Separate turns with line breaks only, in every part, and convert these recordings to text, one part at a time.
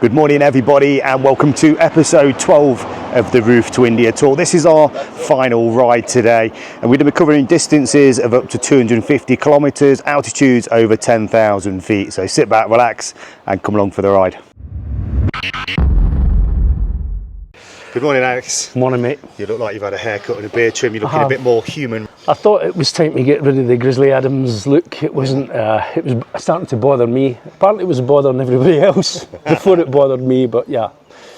Good morning everybody and welcome to episode 12 of the Roof to India tour. This is our final ride today and we're going to be covering distances of up to 250 kilometres, altitudes over 10,000 feet. So sit back, relax and come along for the ride. Good morning, Alex.
Morning, mate.
You look like you've had a haircut and a beard trim. You're looking a bit more human.
I thought it was time to get rid of the Grizzly Adams look. It wasn't. It was starting to bother me. Apparently, it was bothering everybody else before it bothered me. But yeah.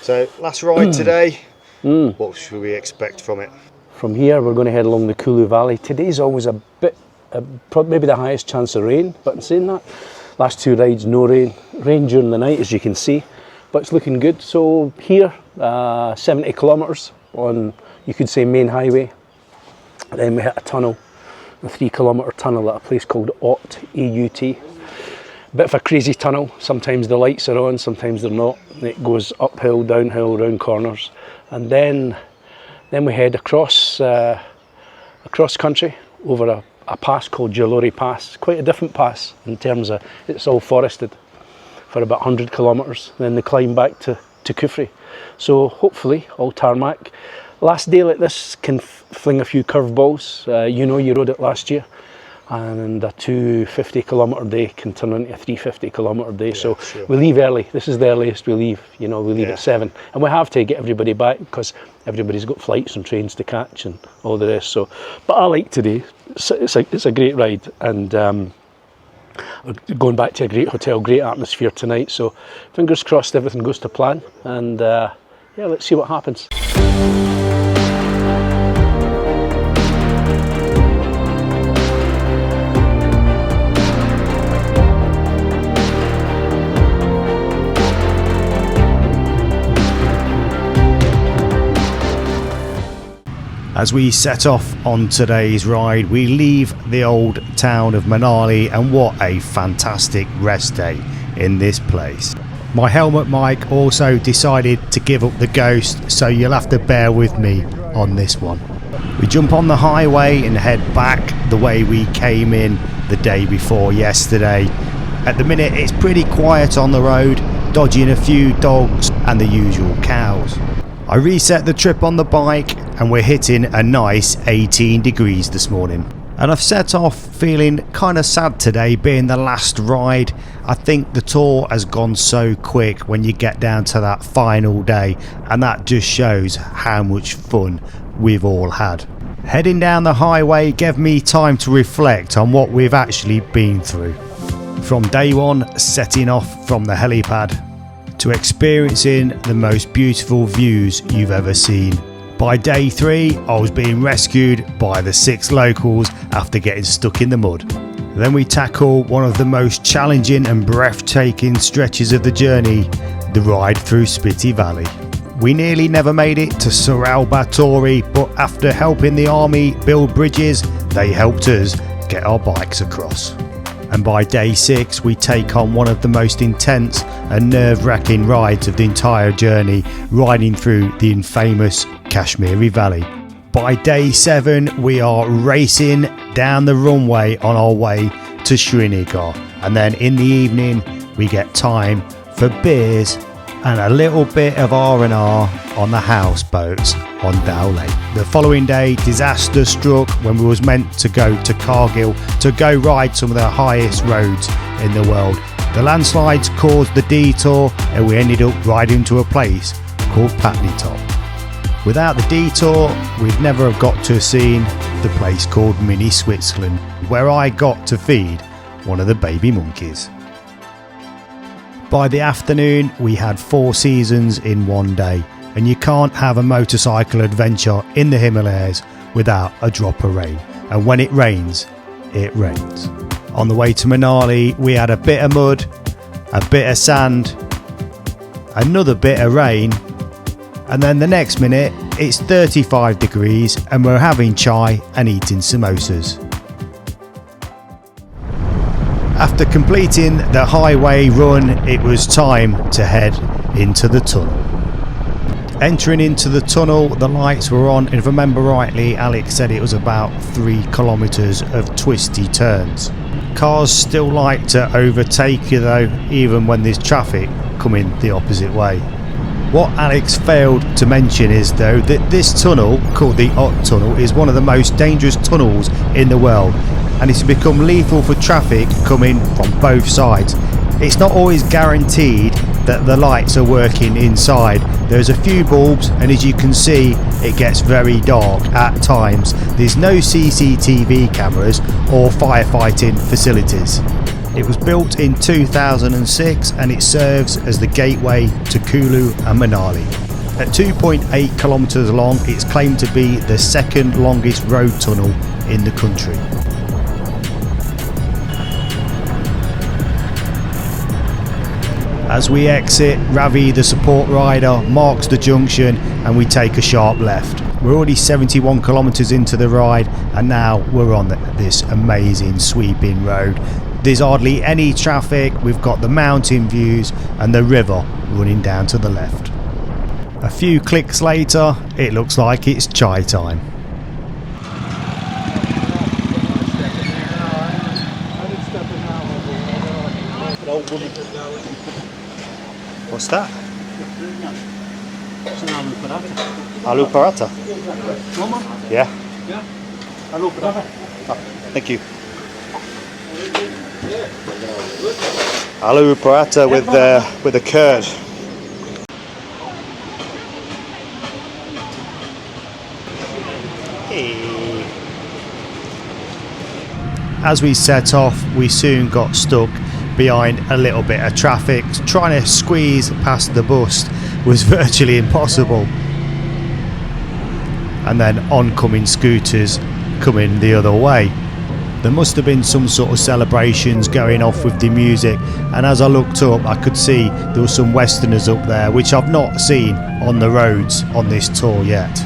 So last ride today. What should we expect from it?
From here, we're going to head along the Kulu Valley. Today's always a bit, maybe the highest chance of rain. But in saying that, last two rides, no rain. Rain during the night, as you can see. But it's looking good. So here, 70 kilometres on, you could say, main highway. Then we hit a tunnel, a 3 kilometre tunnel at a place called Aut, A-U-T. Bit of a crazy tunnel. Sometimes the lights are on, sometimes they're not. It goes uphill, downhill, round corners. And then we head across country over a pass called Jalori Pass. Quite a different pass in terms of, it's all forested for about 100 kilometres. Then they climb back to Kufri. So hopefully all tarmac. Last day like this can fling a few curveballs. You rode it last year, and a 250 kilometre day can turn into a 350 kilometre day. Yeah, so sure. We leave early. This is the earliest we leave. We leave at 7, and we have to get everybody back because everybody's got flights and trains to catch and all the rest. So, but I like today. It's a great ride, and we're going back to a great hotel, great atmosphere tonight. So fingers crossed everything goes to plan, and let's see what happens.
As we set off on today's ride, we leave the old town of Manali, and what a fantastic rest day in this place. My helmet mic also decided to give up the ghost, so you'll have to bear with me on this one. We jump on the highway and head back the way we came in the day before yesterday. At the minute it's pretty quiet on the road, dodging a few dogs and the usual cows. I reset the trip on the bike and we're hitting a nice 18 degrees this morning. And I've set off feeling kind of sad today, being the last ride. I think the tour has gone so quick when you get down to that final day, and that just shows how much fun we've all had. Heading down the highway gave me time to reflect on what we've actually been through. From day one, setting off from the helipad, to experiencing the most beautiful views you've ever seen. By day 3, I was being rescued by the 6 locals after getting stuck in the mud. Then we tackle one of the most challenging and breathtaking stretches of the journey, the ride through Spiti Valley. We nearly never made it to Saral Batori, but after helping the army build bridges, they helped us get our bikes across. And by day 6, we take on one of the most intense and nerve-wracking rides of the entire journey, riding through the infamous Kashmiri Valley. By day 7, we are racing down the runway on our way to Srinagar, and then in the evening we get time for beers and a little bit of R&R on the houseboats on Dal Lake. The following day, disaster struck when we was meant to go to Kargil to go ride some of the highest roads in the world. The landslides caused the detour and we ended up riding to a place called Patnitop. Without the detour, we'd never have got to have seen the place called Mini Switzerland, where I got to feed one of the baby monkeys. By the afternoon, we had 4 seasons in one day, and you can't have a motorcycle adventure in the Himalayas without a drop of rain. And when it rains, it rains. On the way to Manali, we had a bit of mud, a bit of sand, another bit of rain, and then the next minute, it's 35 degrees and we're having chai and eating samosas. After completing the highway run, it was time to head into the tunnel. Entering into the tunnel, the lights were on, and if I remember rightly, Alex said it was about 3 kilometres of twisty turns. Cars still like to overtake you though, even when there's traffic, coming the opposite way. What Alex failed to mention is though that this tunnel, called the Ott Tunnel, is one of the most dangerous tunnels in the world, and it's become lethal for traffic coming from both sides. It's not always guaranteed that the lights are working inside. There's a few bulbs, and as you can see it gets very dark at times. There's no CCTV cameras or firefighting facilities. It was built in 2006 and it serves as the gateway to Kulu and Manali. At 2.8 kilometres long, it's claimed to be the second longest road tunnel in the country. As we exit, Ravi, the support rider, marks the junction and we take a sharp left. We're already 71 kilometres into the ride and now we're on this amazing sweeping road. There's hardly any traffic, we've got the mountain views and the river running down to the left. A few clicks later, it looks like it's chai time. What's that? Aloo paratha. Yeah. Aloo paratha. Oh, thank you. Aloo paratha with a curd. Hey. As we set off, we soon got stuck behind a little bit of traffic. Trying to squeeze past the bus was virtually impossible, and then oncoming scooters coming the other way. There must have been some sort of celebrations going off with the music, and as I looked up I could see there were some Westerners up there which I've not seen on the roads on this tour yet.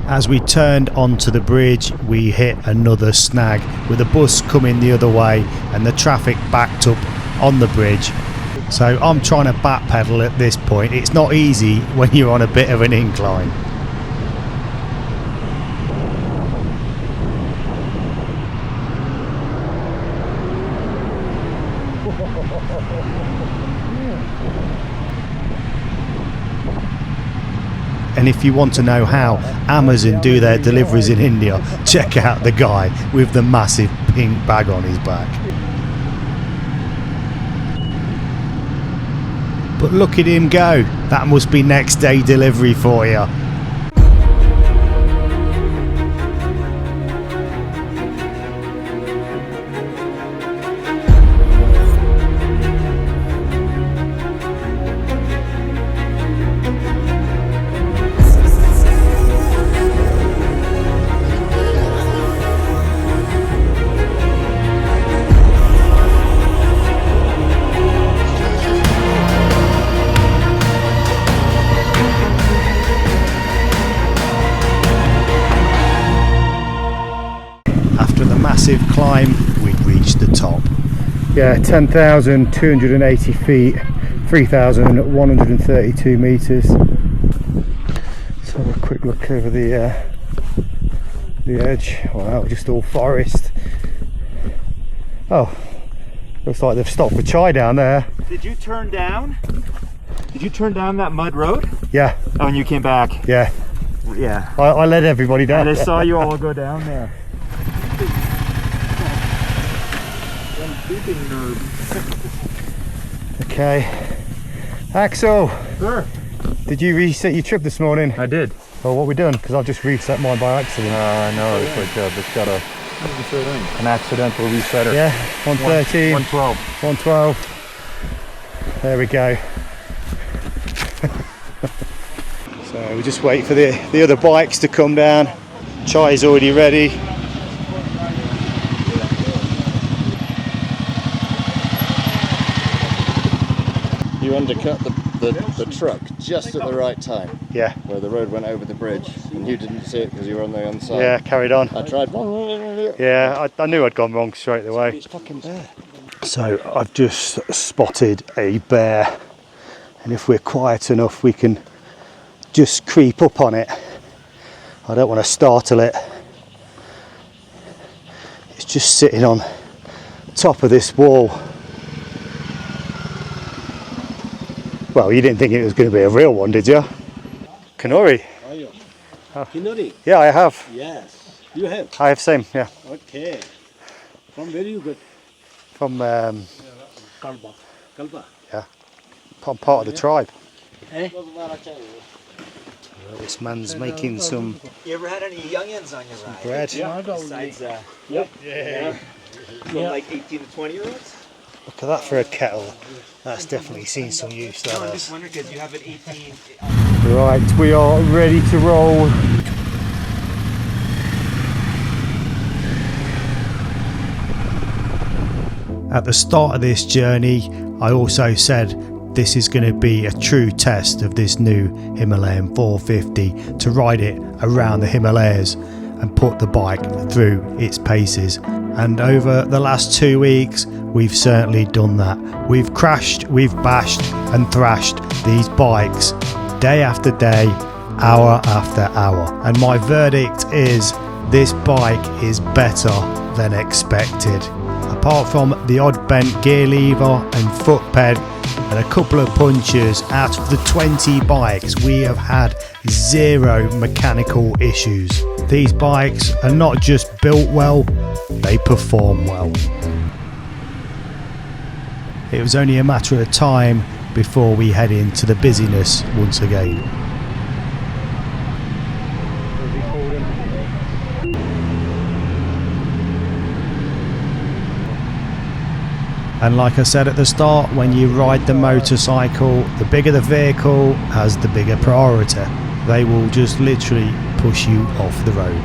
As we turned onto the bridge, we hit another snag with a bus coming the other way and the traffic backed up on the bridge. So I'm trying to backpedal at this point. It's not easy when you're on a bit of an incline. And if you want to know how Amazon do their deliveries in India, check out the guy with the massive pink bag on his back. But look at him go. That must be next day delivery for you. Massive climb, we'd reached the top. Yeah, 10,280 feet, 3,132 metres. Let's have a quick look over the edge. Wow, just all forest. Oh, looks like they've stopped for chai down there.
Did you turn down? Did you turn down that mud road?
Yeah.
Oh, and you came back?
Yeah.
Yeah.
I led everybody down.
And I saw you all go down there.
Okay, Axel.
Sir.
Did you reset your trip this morning?
I did.
Well, what we done? Because I've just reset mine by accident.
No, it's like it's got an accidental resetter.
Yeah, 113,
112.
112. There we go. So we just wait for the other bikes to come down. Chai's already ready.
You undercut the truck just at the right time.
Yeah.
Where the road went over the bridge and you didn't see it because you were on the other side.
Yeah, carried on.
I tried.
Yeah, I knew I'd gone wrong straight away.
It's fucking bear.
So I've just spotted a bear, and if we're quiet enough we can just creep up on it. I don't want to startle it. It's just sitting on top of this wall. Well, you didn't think it was going to be a real one, did you? Kanuri.
Are you? Kinuri?
Yeah, I have.
Yes. You have?
I have same, yeah.
Okay. From where you got?
From
Kalba. Kalba?
yeah, I'm part of the tribe.
Eh?
Well, this man's making some
You ever had any youngins on your ride?
bread.
Yeah, I got
Besides,
Yeah.
from like 18 to 20-year-olds?
Look at that for a kettle. That's definitely seen some use.
No, I'm
That
just
has.
wondering because you have an 18.
Right, we are ready to roll. At the start of this journey, I also said this is going to be a true test of this new Himalayan 450, to ride it around the Himalayas and put the bike through its paces. And over the last 2 weeks, we've certainly done that. We've crashed, we've bashed and thrashed these bikes day after day, hour after hour. And my verdict is this bike is better than expected. Apart from the odd bent gear lever and foot peg and a couple of punctures, out of the 20 bikes we have had 0 mechanical issues. These bikes are not just built well, they perform well. It was only a matter of time before we head into the busyness once again. And like I said at the start, when you ride the motorcycle, the bigger the vehicle has the bigger priority. They will just literally push you off the road.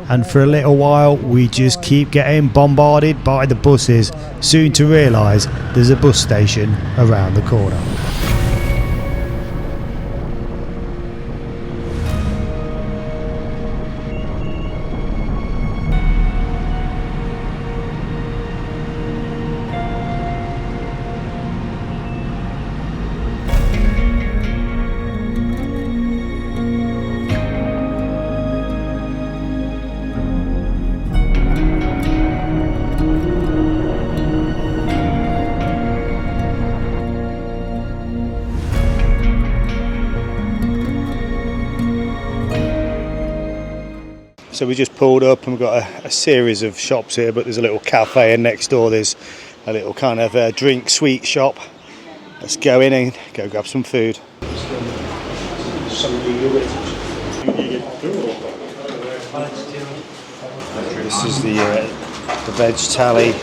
And for a little while we just keep getting bombarded by the buses, soon to realise there's a bus station around the corner. So we just pulled up and we've got a series of shops here, but there's a little cafe, and next door there's a little kind of drink sweet shop. Let's go in and go grab some food. This is the veg tally.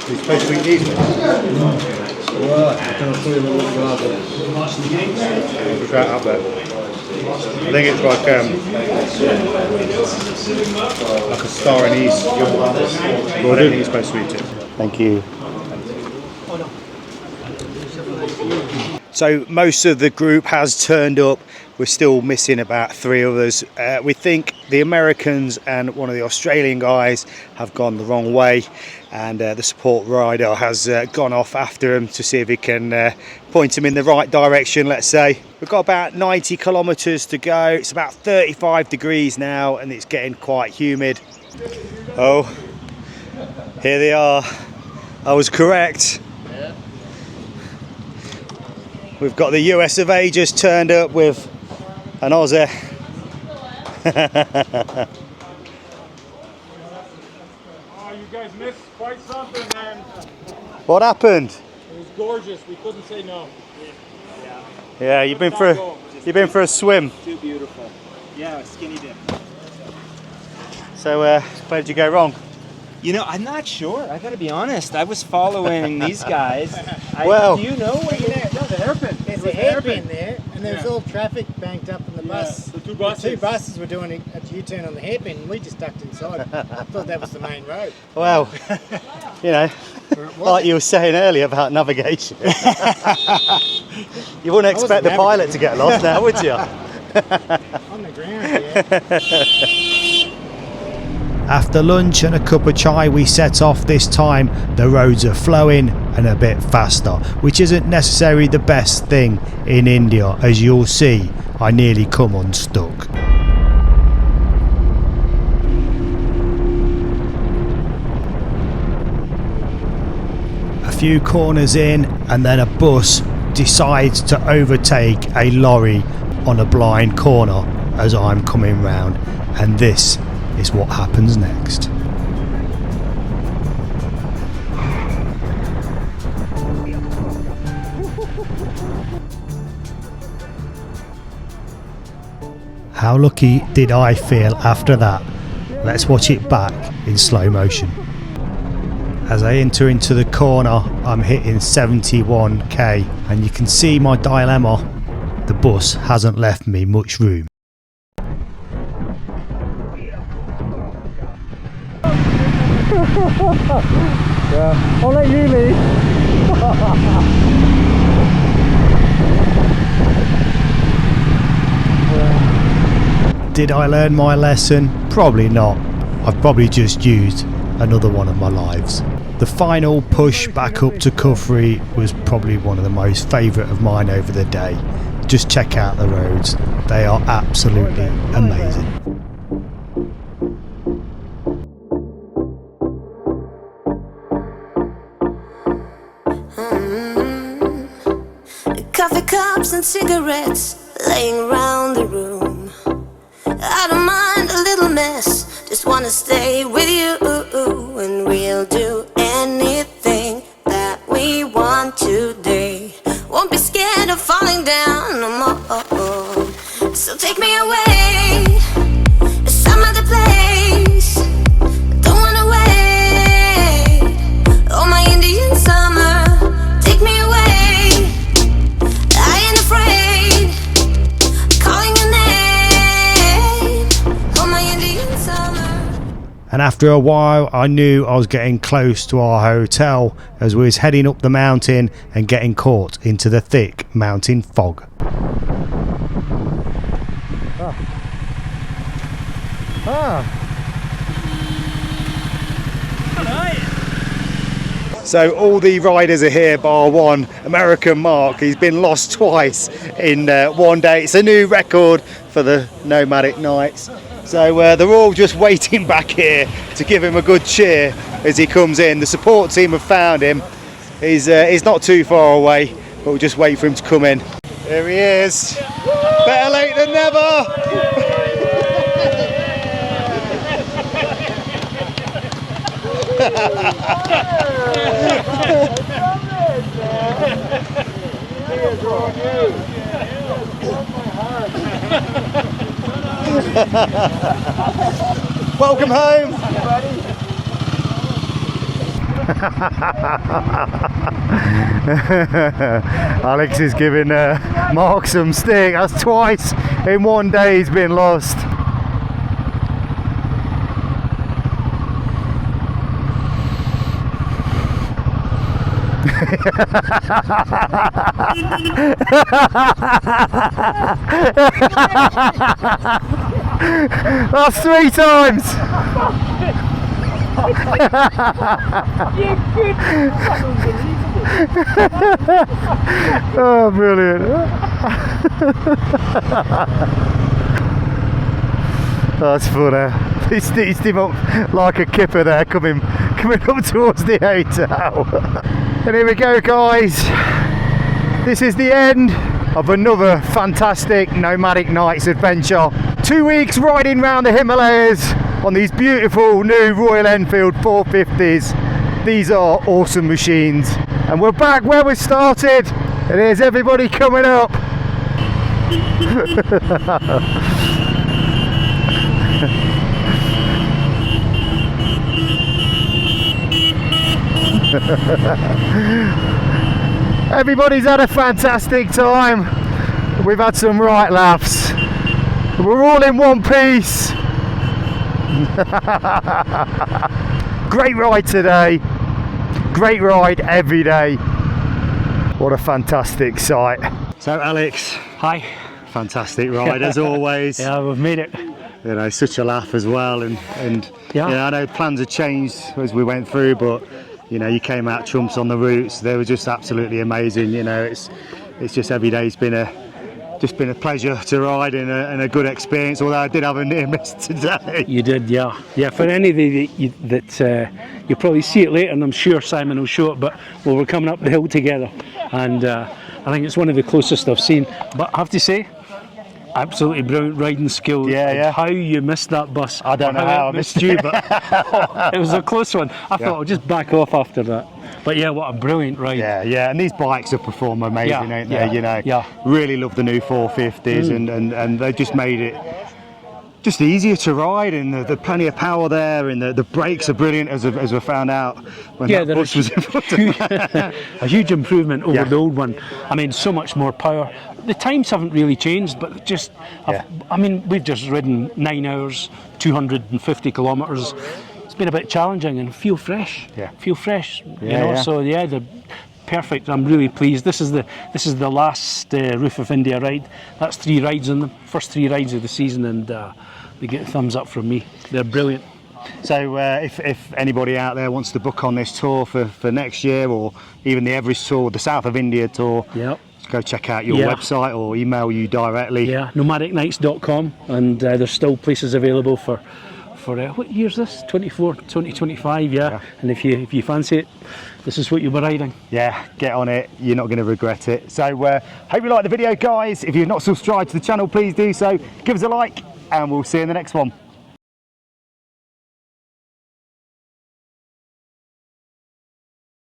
You're supposed to eat these ones? What's that up there? I think it's like a star anise. I don't think you're supposed to eat it. Thank you. So most of the group has turned up. We're still missing about 3 others. We think the Americans and one of the Australian guys have gone the wrong way, and the support rider has gone off after him to see if he can point him in the right direction, let's say. We've got about 90 kilometres to go. It's about 35 degrees now and it's getting quite humid. Oh, here they are. I was correct. We've got the US of A just turned up with an Aussie.
Oh, you guys missed quite something, man.
What happened?
It was gorgeous. We couldn't say no.
Yeah, you've been for a swim.
Too beautiful. Yeah, skinny dip.
So where did you go wrong?
You know, I'm not sure. I gotta be honest. I was following these guys.
Well,
do you know where
The hairpin.
There's a hairpin there, and there's all traffic banked up in the bus.
The two
The
buses.
2 buses were doing a U-turn on the hairpin, and we just ducked inside. I thought that was the main road.
well, you know, like you were saying earlier about navigation. You wouldn't expect the pilot to get lost now, would you?
On the ground, yeah.
After lunch and a cup of chai, we set off. This time the roads are flowing and a bit faster, which isn't necessarily the best thing in India. As you'll see, I nearly come unstuck. A few corners in and then a bus decides to overtake a lorry on a blind corner as I'm coming round, and this is what happens next. How lucky did I feel after that? Let's watch it back in slow motion. As I enter into the corner, I'm hitting 71k, and you can see my dilemma. The bus hasn't left me much room.
Yeah, I'll let you lead.
Did I learn my lesson? Probably not. I've probably just used another one of my lives. The final push back up to Kufri was probably one of the most favourite of mine over the day. Just check out the roads. They are absolutely amazing.
Coffee cups and cigarettes laying around the room. I don't mind a little mess, just wanna stay with you, and we'll do anything that we want today. Won't be scared of falling down no more. So take me away to some other place. Don't wanna wait. Oh, my Indian summer, take me away. I ain't afraid, calling your name. Oh, my Indian summer.
And after a while I knew I was getting close to our hotel as we was heading up the mountain and getting caught into the thick mountain fog. So all the riders are here bar one, American Mark. He's been lost twice in one day. It's a new record for the nomadic nights. So they're all just waiting back here to give him a good cheer as he comes in. The support team have found him. He's not too far away, but we'll just wait for him to come in. Here he is. Better late than never. Welcome home. Alex is giving Mark some stick. That's twice in one day he's been lost. That's 3 times. Oh, brilliant. That's funny. He stitched him up like a kipper there, coming up towards the hotel. And here we go, guys. This is the end of another fantastic nomadic nights adventure. 2 weeks riding around the Himalayas on these beautiful new Royal Enfield 450s. These are awesome machines. And we're back where we started. And here's everybody coming up. Everybody's had a fantastic time. We've had some right laughs. We're all in one piece. Great ride today. Great ride every day. What a fantastic sight. So Alex,
Hi.
fantastic ride as always.
Yeah, we've made it.
You know, such a laugh as well, and
Yeah.
you know, I know plans had changed as we went through, but you know, you came out trumps on the routes. They were just absolutely amazing. You know, it's just every day's been a pleasure to ride and a good experience. Although I did have a near miss today.
You did, yeah. Yeah, for any of you that you'll probably see it later, and I'm sure Simon will show it, but well, we're coming up the hill together, and I think it's one of the closest I've seen. But I have to say, absolutely brilliant riding skill.
Yeah.
How you missed that bus.
I don't know how I missed
you, but it was a close one. I thought I'll just back off after that. But yeah, what a brilliant ride.
Yeah, and these bikes have performed amazing, ain't they? You know, really love the new 450s, and they just made it just easier to ride, and there's plenty of power there, and the brakes are brilliant, as we found out when that bus was in front of me.
A huge improvement over the old one. I mean, so much more power. The times haven't really changed, but just, I mean, we've just ridden 9 hours, 250 kilometres. It's been a bit challenging, and feel fresh. Feel fresh. You know, so yeah, they're perfect. I'm really pleased. This is the last Roof of India ride. That's 3 rides on them, first 3 rides of the season, and they get a thumbs up from me. They're brilliant.
So if anybody out there wants to book on this tour for next year, or even the Everest tour, the South of India tour, go check out your website or email you directly.
Yeah, nomadicnights.com, and there's still places available for what year's this? 2025, and if you fancy it, this is what you'll be riding.
Yeah, get on it, you're not going to regret it. So hope you like the video, guys. If you've not subscribed to the channel, please do so. Give us a like, and we'll see you in the next one.